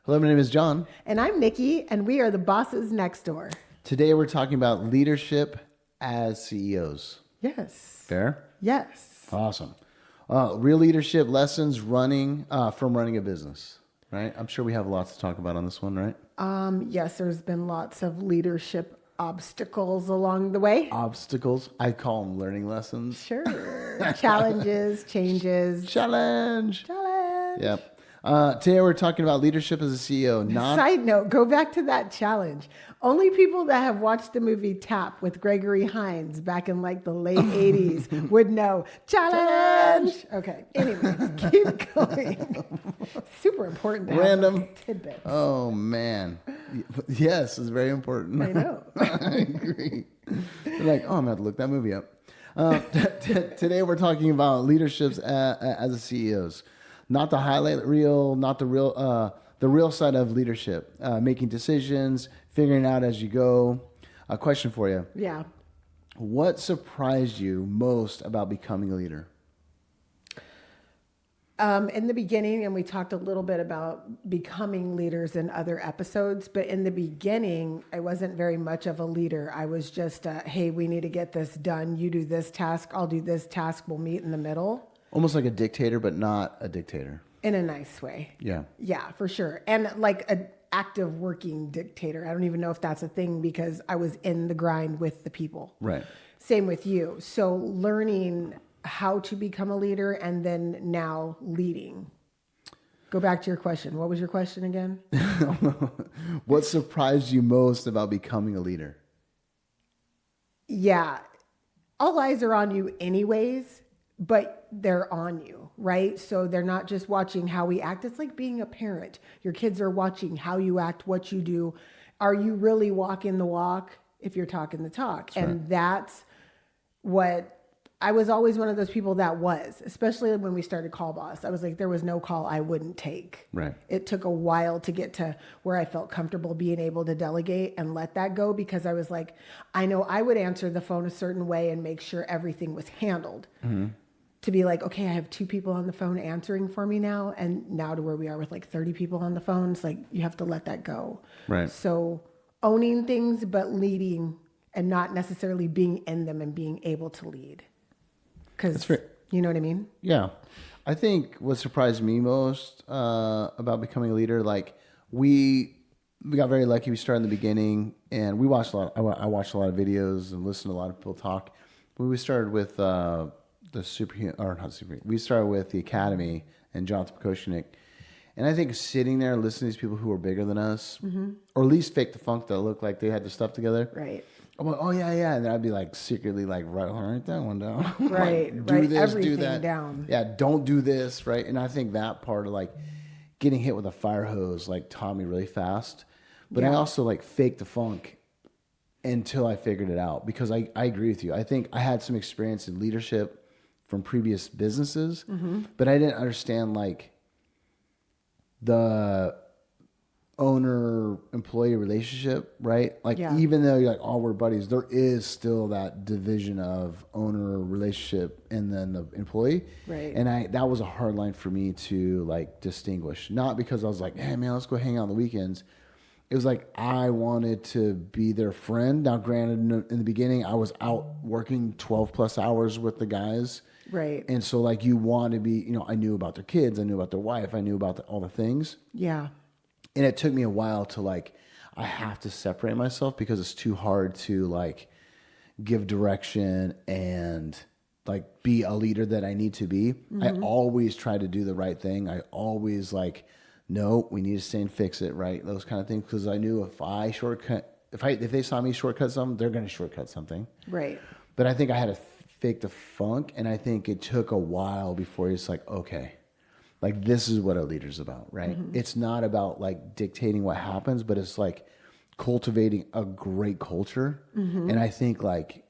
Hello, my name is John. And I'm Nikki, and we are the bosses next door. Today we're talking about leadership as CEOs. Yes. Fair? Yes. Awesome. Real leadership lessons from running a business, right? I'm sure we have lots to talk about on this one, right? Yes, there's been lots of leadership obstacles along the way. Obstacles. I call them learning lessons. Sure. Challenges, changes. Challenge. Challenge. Yep. Today we're talking about leadership as a CEO. Side note, go back to that challenge. Only people that have watched the movie Tap with Gregory Hines back in like the late 80s would know. Challenge! Okay, anyways, keep going. Super important to have Random tidbits. Oh, man. Yes, it's very important. I know. I agree. They're like, I'm going to have to look that movie up. Today we're talking about leaderships as a CEOs. Not the highlight reel, not the real side of leadership. Making decisions, figuring out as you go. A question for you. Yeah. What surprised you most about becoming a leader? In the beginning, and we talked a little bit about becoming leaders in other episodes, but in the beginning, I wasn't very much of a leader. I was just, hey, we need to get this done. You do this task, I'll do this task, we'll meet in the middle. Almost like a dictator, but not a dictator. In a nice way. Yeah. Yeah, for sure. And like an active working dictator. I don't even know if that's a thing because I was in the grind with the people. Right. Same with you. So learning how to become a leader and then now leading. Go back to your question. What was your question again? What surprised you most about becoming a leader? Yeah. All eyes are on you anyways, but they're on you, right? So they're not just watching how we act. It's like being a parent. Your kids are watching how you act, what you do. Are you really walking the walk if you're talking the talk? Sure. And that's what I was always one of those people that was, especially when we started Call Boss. I was like, there was no call I wouldn't take. Right. It took a while to get to where I felt comfortable being able to delegate and let that go because I was like, I know I would answer the phone a certain way and make sure everything was handled. Mm-hmm. To be like, okay, I have 2 people on the phone answering for me now. And now to where we are with like 30 people on the phone, it's like, you have to let that go. Right. So owning things, but leading and not necessarily being in them and being able to lead. Because, you know what I mean? Yeah. I think what surprised me most about becoming a leader, like we got very lucky. We started in the beginning and we watched a lot. I watched a lot of videos and listened to a lot of people talk. We started with we started with the Academy and Jonathan Koshnik. And I think sitting there and listening to these people who were bigger than us, mm-hmm. or at least fake the funk that looked like they had their stuff together. Right. I'm like, oh yeah. And then I'd be like secretly like, write that one down. Right. Like, do this, everything do that. Down. Yeah, don't do this, right? And I think that part of like getting hit with a fire hose like taught me really fast. But I also like faked the funk until I figured it out because I agree with you. I think I had some experience in leadership from previous businesses, mm-hmm. but I didn't understand like the owner-employee relationship, right? Like even though you're like, oh, we're buddies, there is still that division of owner relationship and then the employee. Right. And that was a hard line for me to like distinguish. Not because I was like, hey man, let's go hang out on the weekends. It was like I wanted to be their friend. Now, granted, in the beginning, I was out working 12 plus hours with the guys. Right. And so like you want to be, I knew about their kids. I knew about their wife. I knew about all the things. Yeah. And it took me a while to like, I have to separate myself because it's too hard to like give direction and like be a leader that I need to be. Mm-hmm. I always try to do the right thing. I always like, no, we need to stay and fix it, right? Those kind of things. Because I knew if they saw me shortcut something, they're going to shortcut something. Right. But I think I had to fake the funk. And I think it took a while before it's like, okay, like this is what a leader's about, right? Mm-hmm. It's not about like dictating what happens, but it's like cultivating a great culture. Mm-hmm. And I think like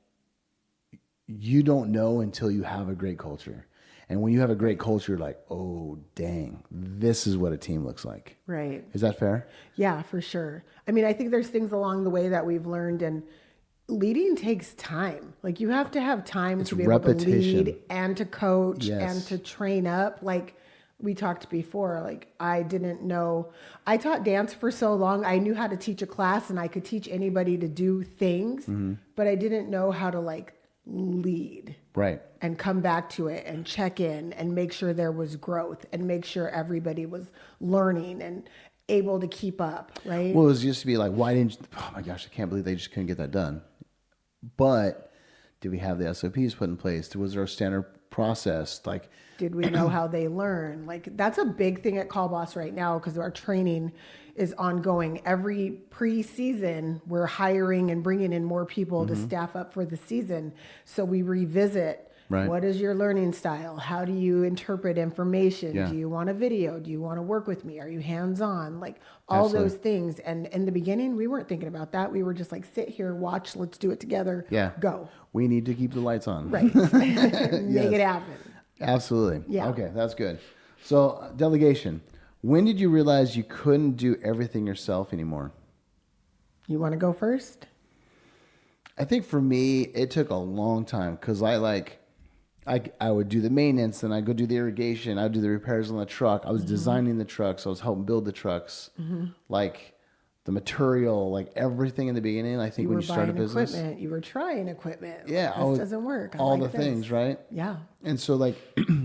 you don't know until you have a great culture. And when you have a great culture, you're like, oh, dang, this is what a team looks like. Right. Is that fair? Yeah, for sure. I mean, I think there's things along the way that we've learned, and leading takes time. Like you have to have time to be able to lead and to coach and to train up. Like we talked before, like I didn't know, I taught dance for so long. I knew how to teach a class and I could teach anybody to do things, but I didn't know how to like lead. Right. And come back to it and check in and make sure there was growth and make sure everybody was learning and able to keep up, right? Well, it was used to be like, why didn't you, oh my gosh, I can't believe they just couldn't get that done. But did we have the SOPs put in place? Was there a standard process? Like, did we know how they learn? Like, that's a big thing at Call Boss right now because our training is ongoing. Every pre-season, we're hiring and bringing in more people to staff up for the season. So we revisit. Right. What is your learning style? How do you interpret information? Yeah. Do you want a video? Do you want to work with me? Are you hands-on? Like all Absolutely. those things. And in the beginning, we weren't thinking about that. We were just like, sit here, watch, let's do it together. Yeah. Go. We need to keep the lights on. Right. Make it happen. Absolutely. Yeah. Okay, that's good. So, delegation. When did you realize you couldn't do everything yourself anymore? You want to go first? I think for me, it took a long time because I would do the maintenance, then I'd go do the irrigation, I'd do the repairs on the truck. I was designing the trucks, I was helping build the trucks. Like the material, like everything in the beginning. I think when you start a business, equipment, you were trying equipment. Yeah, This doesn't work. I all like the this. things, right? Yeah. And so like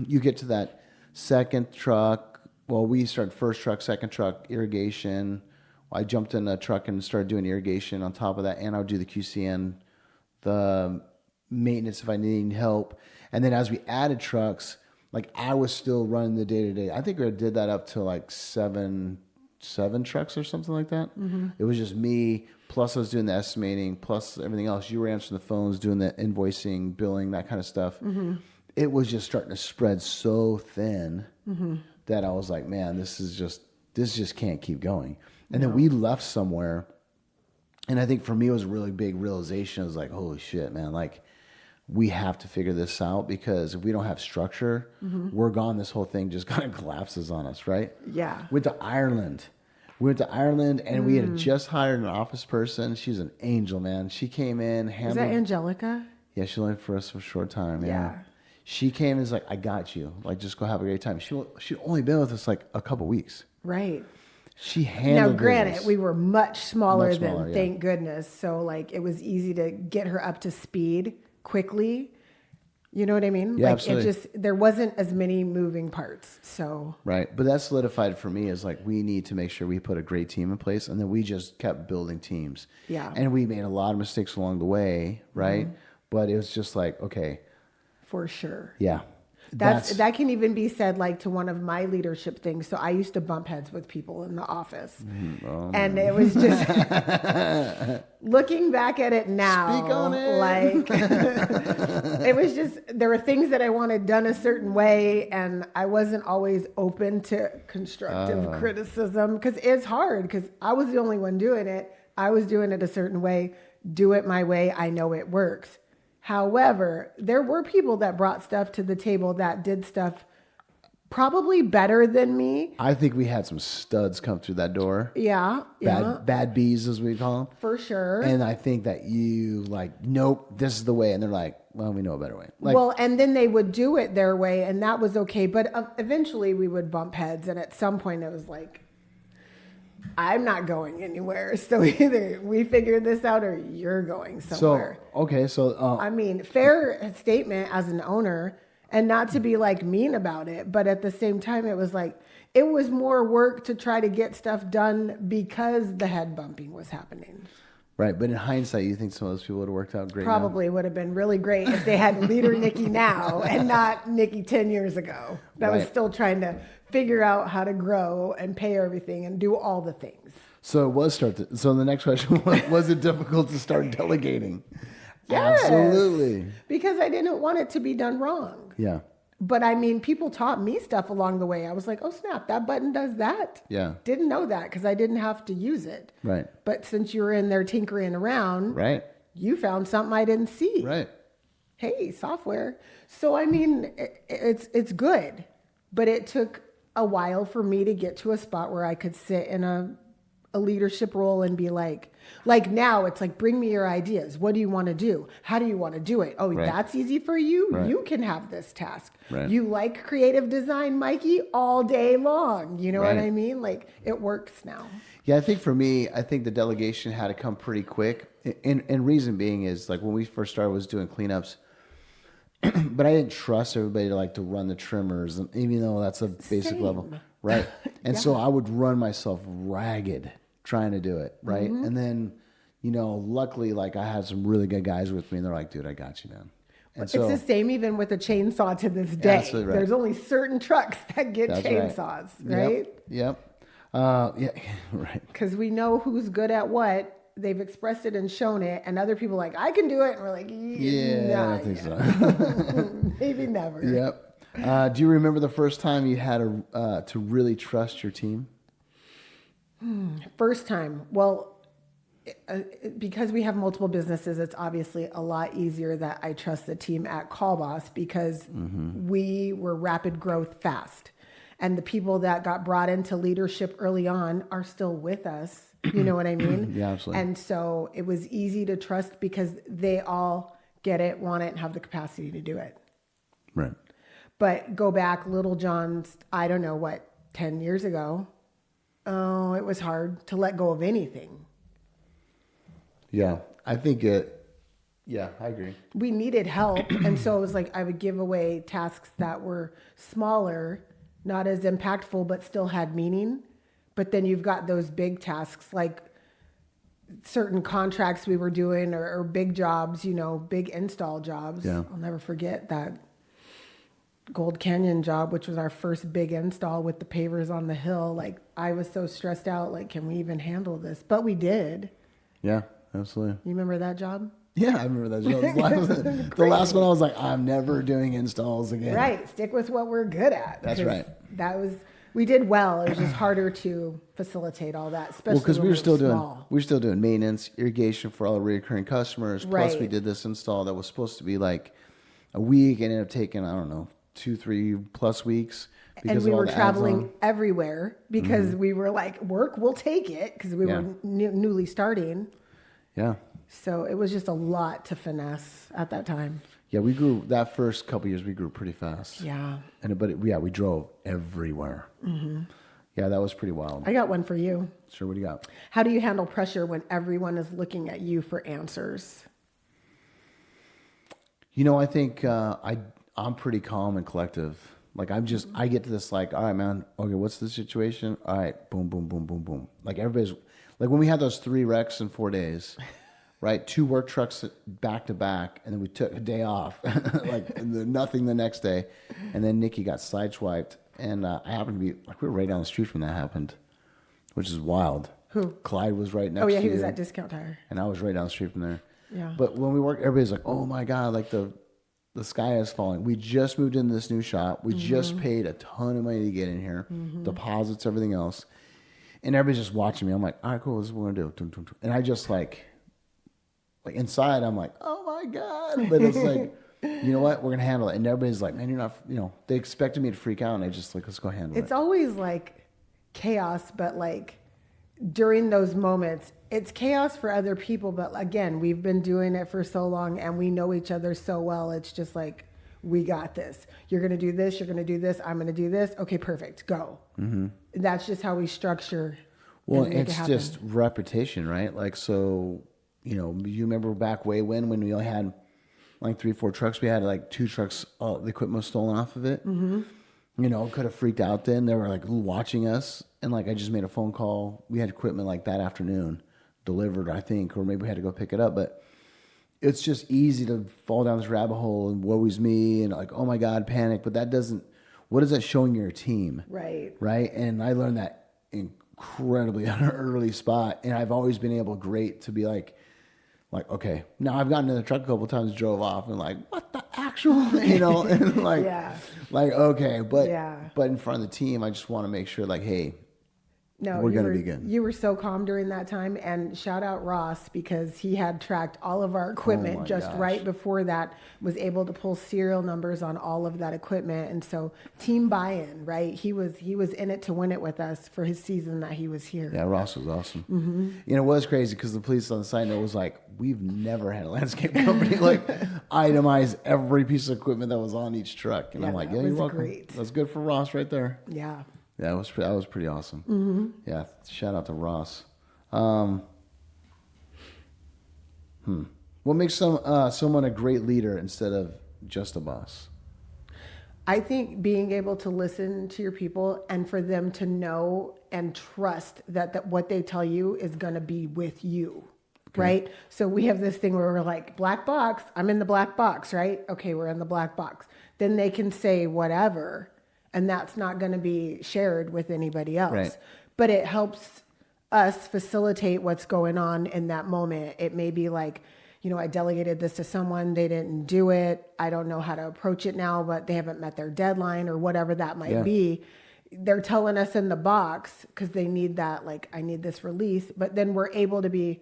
you get to that second truck. Well, we started first truck, second truck, irrigation. I jumped in a truck and started doing irrigation on top of that, and I would do the QCN, the maintenance if I needed help. And then as we added trucks, like I was still running the day-to-day. I think I did that up to like seven trucks or something like that. It was just me, plus I was doing the estimating, plus everything else. You were answering the phones, doing the invoicing, billing, that kind of stuff. It was just starting to spread so thin that I was like, man, this just can't keep going. And then we left somewhere. And I think for me, it was a really big realization. I was like, holy shit, man, like, we have to figure this out because if we don't have structure, we're gone. This whole thing just kind of collapses on us, right? Yeah. We went to Ireland and we had just hired an office person. She's an angel, man. She came in, Is that Angelica? Yeah, she lived for us for a short time. Yeah. She came and was like, I got you. Like, just go have a great time. She'd only been with us like a couple weeks. Right. She handled Now, granted, business. we were much smaller than, yeah. thank goodness. So, like, it was easy to get her up to speed quickly. You know what I mean? Yeah, like, absolutely. it just, there wasn't as many moving parts. So, Right. But that solidified for me is like, we need to make sure we put a great team in place. And then we just kept building teams. Yeah. And we made a lot of mistakes along the way, right? But it was just like, okay, for sure. yeah. That can even be said like to one of my leadership things. So I used to bump heads with people in the office. And it was just looking back at it now. Speak on it. Like it was just, there were things that I wanted done a certain way and I wasn't always open to constructive criticism because it's hard because I was the only one doing it. I was doing it a certain way. Do it my way. I know it works. However, there were people that brought stuff to the table that did stuff probably better than me. I think we had some studs come through that door. Yeah. Bad bees, as we call them. For sure. And I think that you like, nope, this is the way. And they're like, well, we know a better way. Like, well, and then they would do it their way and that was okay. But eventually we would bump heads. And at some point it was like, I'm not going anywhere. So either we figure this out or you're going somewhere. So I mean, fair statement as an owner and not to be like mean about it. But at the same time, it was like, it was more work to try to get stuff done because the head bumping was happening. right. But in hindsight, you think some of those people would have worked out great? Probably would have been really great if they had leader Nikki now and not Nikki 10 years ago. That was Right. still trying to figure out how to grow and pay everything and do all the things. So it was so the next question was it difficult to start delegating? Yes. Absolutely. Because I didn't want it to be done wrong. Yeah. But I mean, people taught me stuff along the way. I was like, oh snap, that button does that. Yeah. Didn't know that because I didn't have to use it. Right. But since you were in there tinkering around, Right. you found something I didn't see. Right. Hey, software. So I mean, it's good, but it took a while for me to get to a spot where I could sit in a a leadership role and be like now it's like, bring me your ideas. What do you want to do? How do you want to do it? Oh, Right. that's easy for you. Right. You can have this task. Right. You like creative design, Mikey, all day long. You know what Right. I mean? Like, it works now. Yeah, I think for me, I think the delegation had to come pretty quick. And reason being is like when we first started was doing cleanups, but I didn't trust everybody to run the trimmers, and even though that's a basic Same. level, right? And Yeah. so I would run myself ragged trying to do it, right? Mm-hmm. And then, luckily, like I had some really good guys with me, and they're like, "Dude, I got you, man." And It's the same even with a chainsaw to this day. Absolutely right. There's only certain trucks that get That's right. chainsaws, right? Yep. Yeah. Right. Because we know who's good at what. They've expressed it and shown it, and other people are like, I can do it, and we're like, Yeah, I don't think so. Maybe never. Yep. Do you remember the first time you had to really trust your team? First time. Well, because we have multiple businesses, it's obviously a lot easier that I trust the team at Callboss because we were rapid growth fast. And the people that got brought into leadership early on are still with us. You know what I mean? Yeah, absolutely. And so it was easy to trust because they all get it, want it, and have the capacity to do it. Right. But go back, Little John's, I don't know what, 10 years ago. Oh, it was hard to let go of anything. Yeah, I think it. Yeah, I agree. We needed help. And so it was like I would give away tasks that were smaller, not as impactful, but still had meaning. But then you've got those big tasks like certain contracts we were doing or big jobs, big install jobs. Yeah. I'll never forget that Gold Canyon job, which was our first big install with the pavers on the hill. Like I was so stressed out, like, can we even handle this? But we did. Yeah, absolutely. You remember that job? Yeah, I remember that. The last one, I was like, I'm never doing installs again. Right. Stick with what we're good at. That's 'Cause right. We did well. It was just harder to facilitate all that, especially Well, because when we were still doing small. maintenance, irrigation for all the recurring customers. Plus, Right. we did this install that was supposed to be like a week, and ended up taking 2-3+ weeks. And Because we of all were the ads traveling on. everywhere because we were like, work, we'll take it because we were newly starting. Yeah, So it was just a lot to finesse at that time. yeah. We grew that first couple years. We grew pretty fast. Yeah. We drove everywhere. Mm-hmm. Yeah, that was pretty wild. I got one for you. Sure, what do you got? How do you handle pressure when everyone is looking at you for answers? I think I'm pretty calm and collective. Like I get to this like, all right, man. Okay, what's the situation? All right, boom, boom, boom, boom, boom. Like everybody's like when we had those 3 wrecks in 4 days, right? 2 work trucks back to back, and then we took a day off, nothing the next day, and then Nikki got sideswiped, and I happened to be like we were right down the street from that happened, which is wild. Who? Clyde was right next. Oh yeah, to he you, was at Discount Tire. and I was right down the street from there. Yeah. But when we work, everybody's like, "Oh my god!" Like the sky is falling. We just moved into this new shop. We just paid a ton of money to get in here, deposits, everything else, and everybody's just watching me. I'm like, "All right, cool. This is what we're gonna do." And I just like inside, I'm like, "Oh my god!" But it's like, you know what? We're gonna handle it. And everybody's like, "Man, you're not." They expected me to freak out, and I just like, "Let's go handle It's it." always like chaos, but like during those moments, it's chaos for other people. But again, we've been doing it for so long and we know each other so well. It's just like, we got this. You're going to do this. You're going to do this. I'm going to do this. Okay, perfect. Go. Mm-hmm. That's just how we structure. Well, and make it it's happen. just repetition, right? Like, so, you remember back way when we only had like 3-4 trucks, we had like 2 trucks, the equipment was stolen off of it. Mm-hmm. Could have freaked out then. They were like watching us. And like, I just made a phone call. We had equipment like that afternoon delivered, I think, or maybe we had to go pick it up. But it's just easy to fall down this rabbit hole and woe is me and like, oh my God, panic. But what is that showing your team? Right. Right. And I learned that incredibly at an early spot. And I've always been able to be like, okay, now I've gotten in the truck a couple of times, drove off and like, what the actual, and like, Yeah. like, okay. But, Yeah. but in front of the team, I just want to make sure like, hey, No, we're going to be good. You were so calm during that time. And shout out Ross, because he had tracked all of our equipment right before that, was able to pull serial numbers on all of that equipment. And so team buy-in, right? He was in it to win it with us for his season that he was here. Yeah, Ross was awesome. You know, it was crazy because the police on the side note was like, we've never had a landscape company like itemize every piece of equipment that was on each truck. And I'm like, yeah, you're welcome. Great. That's good for Ross right there. Yeah. Yeah, that was pretty awesome. Yeah, shout out to Ross. What makes someone a great leader instead of just a boss? I think being able to listen to your people and for them to know and trust that what they tell you is going to be with you. Okay. Right? So we have this thing where we're like, black box, I'm in the black box, right? Okay, we're in the black box. Then they can say whatever, and that's not going to be shared with anybody else. Right. But it helps us facilitate what's going on in that moment. It may be like, you know, I delegated this to someone, they didn't do it. I don't know how to approach it now, but they haven't met their deadline or whatever that might be. They're telling us in the box because they need that, like, I need this release. But then we're able to be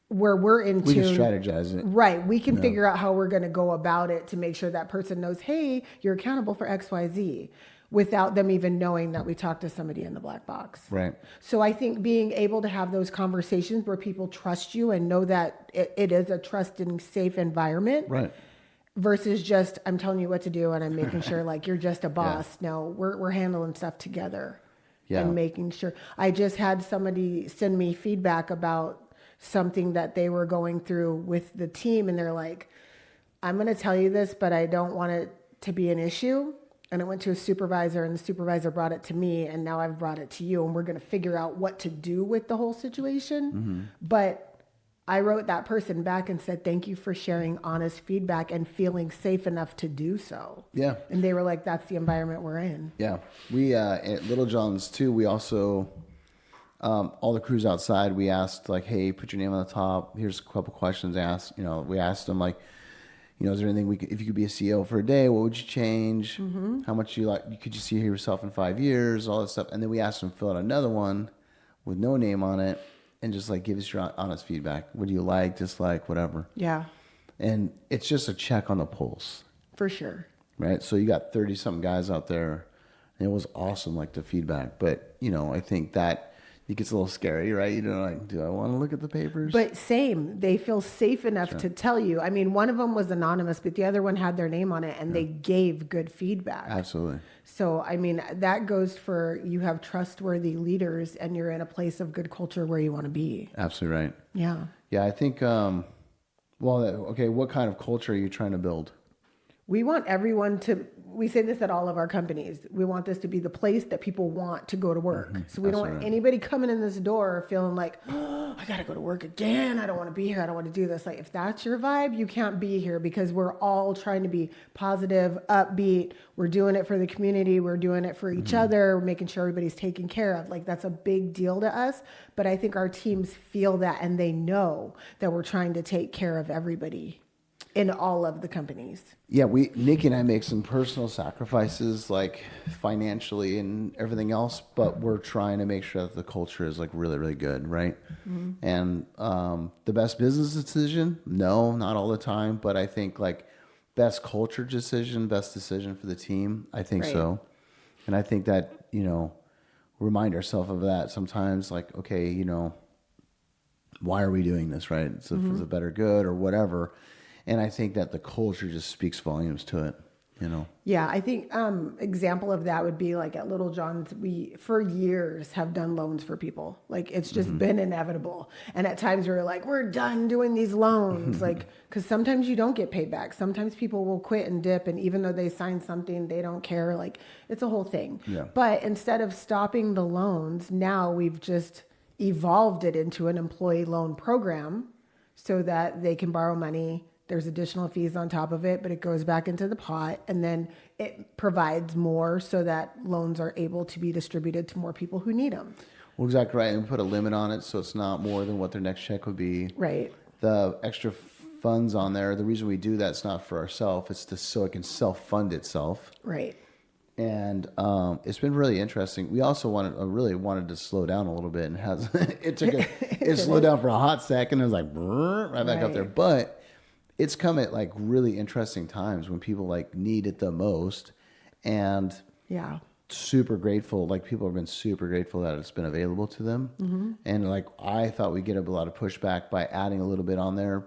where we're in tune. We can strategize it. Right. We can figure out how we're going to go about it to make sure that person knows, hey, you're accountable for X, Y, Z, without them even knowing that we talked to somebody in the black box. Right. So I think being able to have those conversations where people trust you and know that it is a trusted, safe environment. Right. Versus just, I'm telling you what to do and I'm making sure like you're just a boss. No, we're handling stuff together and making sure. I just had somebody send me feedback about something that they were going through with the team, and they're like, I'm going to tell you this, but I don't want it to be an issue. And it went to a supervisor, and the supervisor brought it to me, and now I've brought it to you, and we're going to figure out what to do with the whole situation. But I wrote that person back and said, thank you for sharing honest feedback and feeling safe enough to do so. Yeah. And they were like, that's the environment we're in. Yeah. We, at Little John's too, we also, all the crews outside, we asked like, hey, put your name on the top. Here's a couple questions asked. You know, we asked them like, you know, is there anything if you could be a CEO for a day, what would you change? How much could you see yourself in 5 years? All that stuff. And then we asked them to fill out another one with no name on it and just like give us your honest feedback. What do you like, dislike, whatever. Yeah. And it's just a check on the pulse. For sure. Right. So you got 30 something guys out there, and it was awesome, like the feedback. But, you know, I think that it gets a little scary, right? You know, like, do I want to look at the papers? But same, they feel safe enough to tell you. I mean, one of them was anonymous, but the other one had their name on it, and they gave good feedback. Absolutely. So, I mean, that goes for you have trustworthy leaders, and you're in a place of good culture where you want to be. Absolutely right. Yeah. Yeah, I think, what kind of culture are you trying to build? We want everyone we say this at all of our companies. We want this to be the place that people want to go to work. So we don't want anybody coming in this door feeling like, oh, I got to go to work again. I don't want to be here. I don't want to do this. Like, if that's your vibe, you can't be here, because we're all trying to be positive, upbeat. We're doing it for the community. We're doing it for each other. We're making sure everybody's taken care of. Like, that's a big deal to us. But I think our teams feel that, and they know that we're trying to take care of everybody in all of the companies. Yeah, Nikki and I make some personal sacrifices, like financially and everything else, but we're trying to make sure that the culture is like really, really good, right? And the best business decision, no, not all the time, but I think like best culture decision, best decision for the team, I think so. And I think that, you know, remind ourselves of that sometimes, like, okay, you know, why are we doing this, right? It's for the better good or whatever. And I think that the culture just speaks volumes to it, you know? Yeah, I think example of that would be like at Little John's, we for years have done loans for people. Like, it's just been inevitable. And at times we're like, we're done doing these loans. Like, because sometimes you don't get paid back. Sometimes people will quit and dip. And even though they signed something, they don't care. Like, it's a whole thing. Yeah. But instead of stopping the loans, now we've just evolved it into an employee loan program so that they can borrow money. There's additional fees on top of it, but it goes back into the pot, and then it provides more so that loans are able to be distributed to more people who need them. Well, exactly right. And put a limit on it so it's not more than what their next check would be. Right. The extra funds on there, the reason we do that is not for ourselves. It's so it can self-fund itself. Right. And it's been really interesting. We also really wanted to slow down a little bit, and it slowed down for a hot second. It was like right back up there, but it's come at like really interesting times when people like need it the most, and super grateful. Like people have been super grateful that it's been available to them, and like I thought we'd get a lot of pushback by adding a little bit on there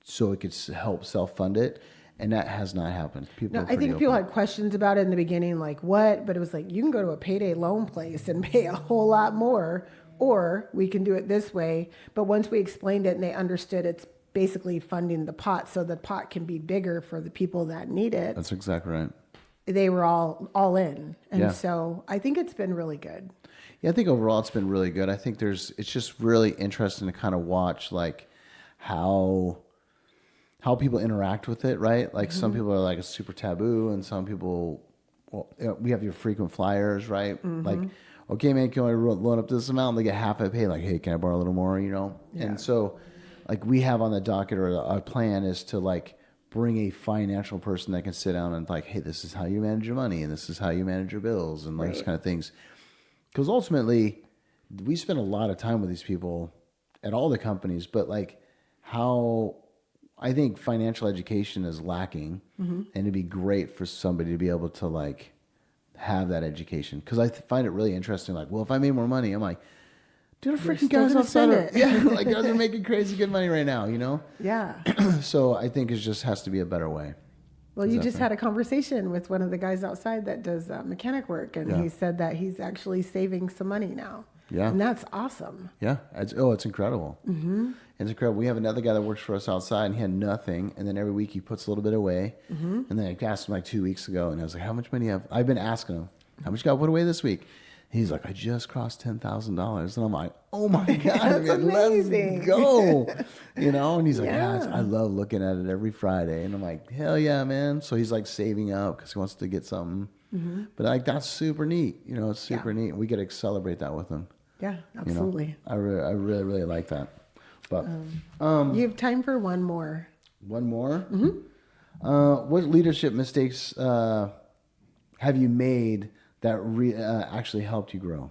so it could help self-fund it. And that has not happened. I think people had questions about it in the beginning, like what? But it was like, you can go to a payday loan place and pay a whole lot more, or we can do it this way. But once we explained it and they understood it's basically funding the pot so the pot can be bigger for the people that need it. That's exactly right. They were all in. And so I think it's been really good. Yeah, I think overall it's been really good. I think it's just really interesting to kind of watch like how people interact with it, right? Like some people are like it's super taboo, and some people, we have your frequent flyers, right? Like, okay, man, can I loan up this amount? And they get half I pay. Like, hey, can I borrow a little more? You know? Yeah. And so, like, we have on the docket or our plan is to like bring a financial person that can sit down and like, hey, this is how you manage your money, and this is how you manage your bills, and like those kind of things. Because ultimately, we spend a lot of time with these people at all the companies, but like how. I think financial education is lacking, and it'd be great for somebody to be able to like have that education. Because I find it really interesting. Like, well, if I made more money, I'm like, dude, the freaking guys outside like guys are making crazy good money right now, you know? Yeah. So I think it just has to be a better way. Well, you just had a conversation with one of the guys outside that does mechanic work, and he said that he's actually saving some money now. Yeah. And that's awesome. Yeah. It's incredible. It's incredible. We have another guy that works for us outside, and he had nothing. And then every week he puts a little bit away. And then I asked him like 2 weeks ago, and I was like, how much money do you have? I've been asking him, how much you got put away this week? He's like, I just crossed $10,000. And I'm like, oh my God, man, let's go. You know? And he's like, I love looking at it every Friday. And I'm like, hell yeah, man. So he's like saving up because he wants to get something. But like, that's super neat. You know, it's super neat. We get to celebrate that with him. Yeah, absolutely. You know? I really, really like that. But you have time for one more. One more? What leadership mistakes have you made that actually helped you grow?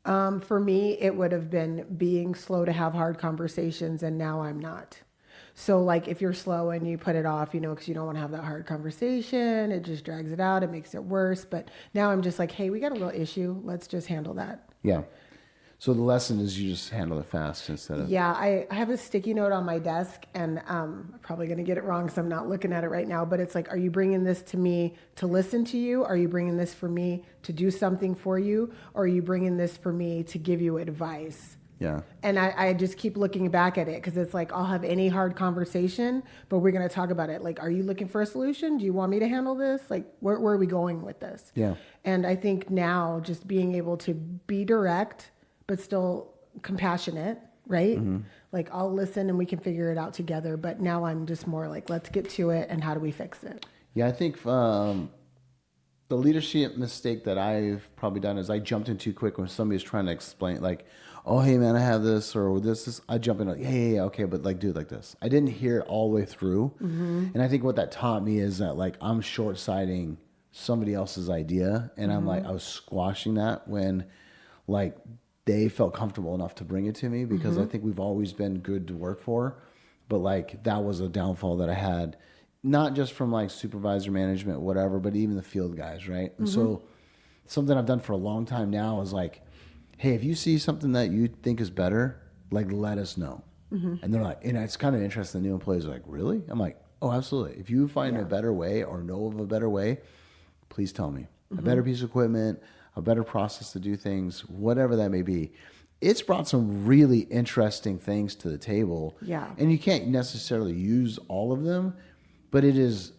For me, it would have been being slow to have hard conversations, and now I'm not. So like if you're slow and you put it off, you know, because you don't want to have that hard conversation, it just drags it out, it makes it worse. But now I'm just like, hey, we got a real issue. Let's just handle that. Yeah. So the lesson is you just handle it fast instead of... Yeah, I have a sticky note on my desk, and I'm probably going to get it wrong because I'm not looking at it right now, but it's like, are you bringing this to me to listen to you? Are you bringing this for me to do something for you? Or are you bringing this for me to give you advice? Yeah. And I just keep looking back at it because it's like, I'll have any hard conversation, but we're going to talk about it. Like, are you looking for a solution? Do you want me to handle this? Like, where are we going with this? Yeah. And I think now just being able to be direct, but still compassionate, right? Like, I'll listen and we can figure it out together. But now I'm just more like, let's get to it and how do we fix it? Yeah, I think the leadership mistake that I've probably done is I jumped in too quick when somebody's trying to explain, like, oh, hey, man, I have this or this. I jump in like, yeah, okay, but like, do it like this. I didn't hear it all the way through. And I think what that taught me is that, like, I'm short-sighting somebody else's idea. And I'm like, I was squashing that when, like, they felt comfortable enough to bring it to me because I think we've always been good to work for. But, like, that was a downfall that I had, not just from, like, supervisor management, whatever, but even the field guys, right? And so something I've done for a long time now is, like, hey, if you see something that you think is better, like, let us know. And they're like, and it's kind of interesting. The new employees are like, really? I'm like, oh, absolutely. If you find a better way or know of a better way, please tell me. A better piece of equipment, a better process to do things, whatever that may be. It's brought some really interesting things to the table. Yeah. And you can't necessarily use all of them, but it is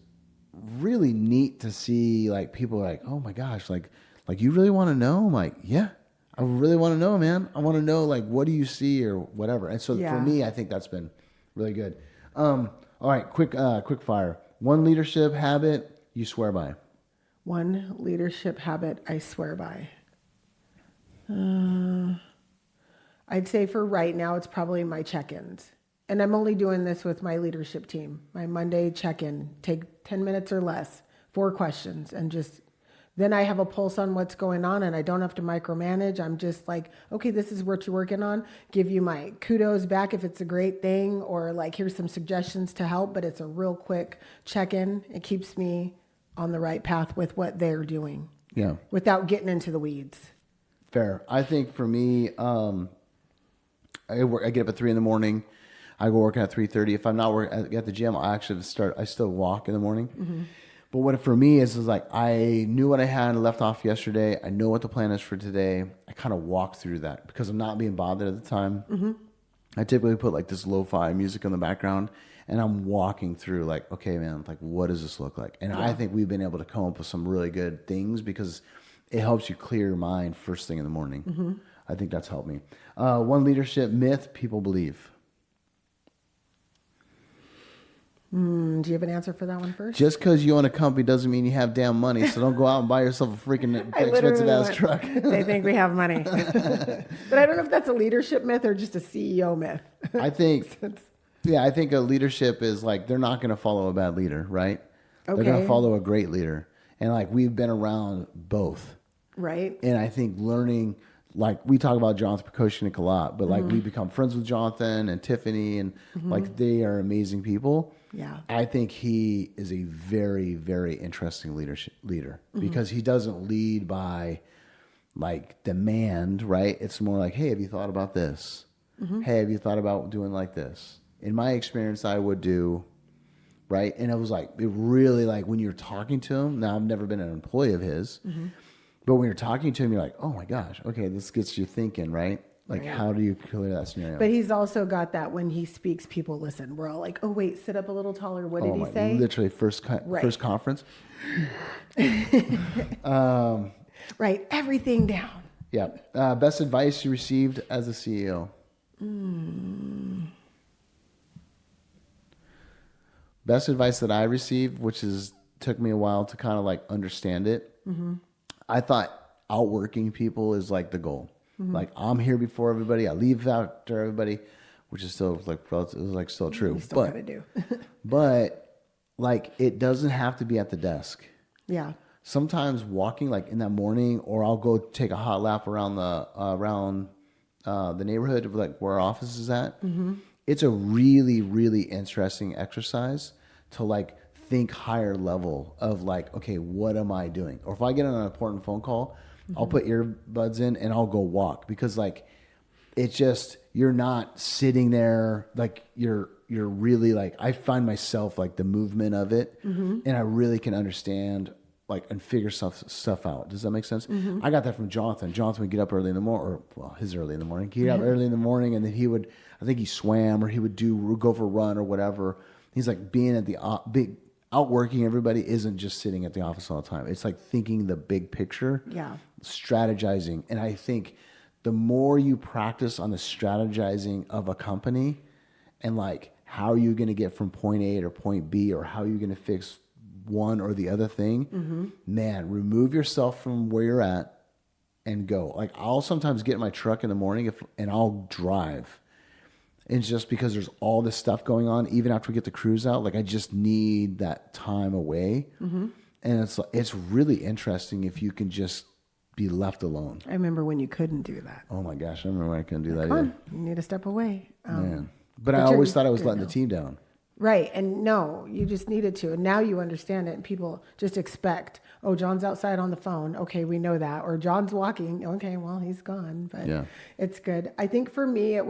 really neat to see, like, people are like, oh my gosh, like you really want to know? I'm like, yeah. I really want to know, man. I want to know, like, what do you see or whatever. And so for me, I think that's been really good. All right, quick fire. One leadership habit you swear by. One leadership habit I swear by. I'd say for right now, it's probably my check-ins. And I'm only doing this with my leadership team. My Monday check-in, take 10 minutes or less, 4 questions, and just then I have a pulse on what's going on and I don't have to micromanage. I'm just like, okay, this is what you're working on. Give you my kudos back if it's a great thing, or like, here's some suggestions to help, but it's a real quick check-in. It keeps me on the right path with what they're doing. Yeah. Without getting into the weeds. Fair. I think for me, I get up at 3 a.m. I go work at 3:30. If I'm not working at the gym, I still walk in the morning. Mm-hmm. But what for me is like, I knew what I had left off yesterday. I know what the plan is for today. I kind of walk through that because I'm not being bothered at the time. Mm-hmm. I typically put like this lo-fi music in the background and I'm walking through like, okay, man, like what does this look like? And I think we've been able to come up with some really good things because it helps you clear your mind first thing in the morning. Mm-hmm. I think that's helped me. One leadership myth people believe. Do you have an answer for that one first? Just because you own a company doesn't mean you have damn money. So don't go out and buy yourself a freaking expensive ass truck. They think we have money. But I don't know if that's a leadership myth or just a CEO myth. I think a leadership is like, they're not going to follow a bad leader, right? Okay. They're going to follow a great leader. And like, we've been around both. Right. And I think learning, like we talk about Jonathan Pekoshnik a lot, but like we become friends with Jonathan and Tiffany and like they are amazing people. Yeah. I think he is a very, very interesting leader because he doesn't lead by like demand, right? It's more like, hey, have you thought about this? Hey, have you thought about doing like this? In my experience, I would do, right? And it was like, it really like when you're talking to him, now I've never been an employee of his, but when you're talking to him, you're like, oh my gosh, okay, this gets you thinking, right? Like, how do you clear that scenario? But he's also got that when he speaks, people listen. We're all like, oh, wait, sit up a little taller. What did he say? Literally, first conference. Write everything down. Yeah. Best advice you received as a CEO? Best advice that I received, which took me a while to kind of like understand it. I thought outworking people is like the goal. Like, I'm here before everybody. I leave after everybody, which is still like still true. You still gotta do. But like, it doesn't have to be at the desk. Yeah. Sometimes walking like in that morning, or I'll go take a hot lap around the neighborhood of like where our office is at. It's a really, really interesting exercise to like think higher level of like, okay, what am I doing? Or if I get on an important phone call, I'll put earbuds in and I'll go walk because like, it's just, you're not sitting there. Like you're really like, I find myself like the movement of it and I really can understand like, and figure stuff out. Does that make sense? I got that from Jonathan. Jonathan would get up early in the morning, his early in the morning. He'd get up early in the morning and then he would, I think he swam or he would go for a run or whatever. He's like being at the outworking everybody isn't just sitting at the office all the time. It's like thinking the big picture, strategizing. And I think the more you practice on the strategizing of a company and like, how are you going to get from point A to point B, or how are you going to fix one or the other thing, man, remove yourself from where you're at and go. Like, I'll sometimes get in my truck in the morning and I'll drive. And it's just because there's all this stuff going on, even after we get the crews out, like I just need that time away. And it's really interesting if you can just be left alone. I remember when you couldn't do that. Oh my gosh, I remember when I couldn't do that Come either. on, you need to step away. Man. But I always thought I was letting the team down. Right. And no, you just needed to. And now you understand it. And people just expect, oh, John's outside on the phone. Okay, we know that. Or John's walking. Okay, well, he's gone. But it's good. I think for me,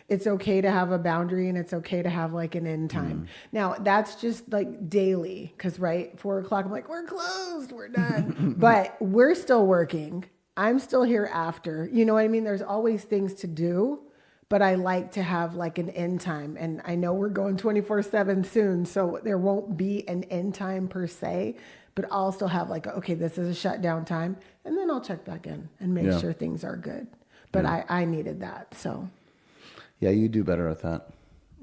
it's okay to have a boundary and it's okay to have like an end time. Now, that's just like daily. Because, right, 4 o'clock, I'm like, we're closed. We're done. But we're still working. I'm still here after. You know what I mean? There's always things to do. But I like to have like an end time. And I know we're going 24/7 soon, so there won't be an end time per se, but I'll still have like, okay, this is a shutdown time. And then I'll check back in and make sure things are good. But I needed that, so. Yeah, you do better at that.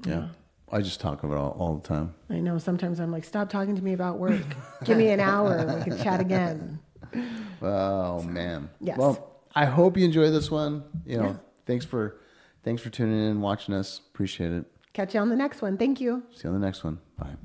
Yeah. I just talk about it all the time. I know. Sometimes I'm like, stop talking to me about work. Give me an hour. We can chat again. Oh, man. Yes. Well, I hope you enjoy this one. You know, thanks for tuning in and watching us. Appreciate it. Catch you on the next one. Thank you. See you on the next one. Bye.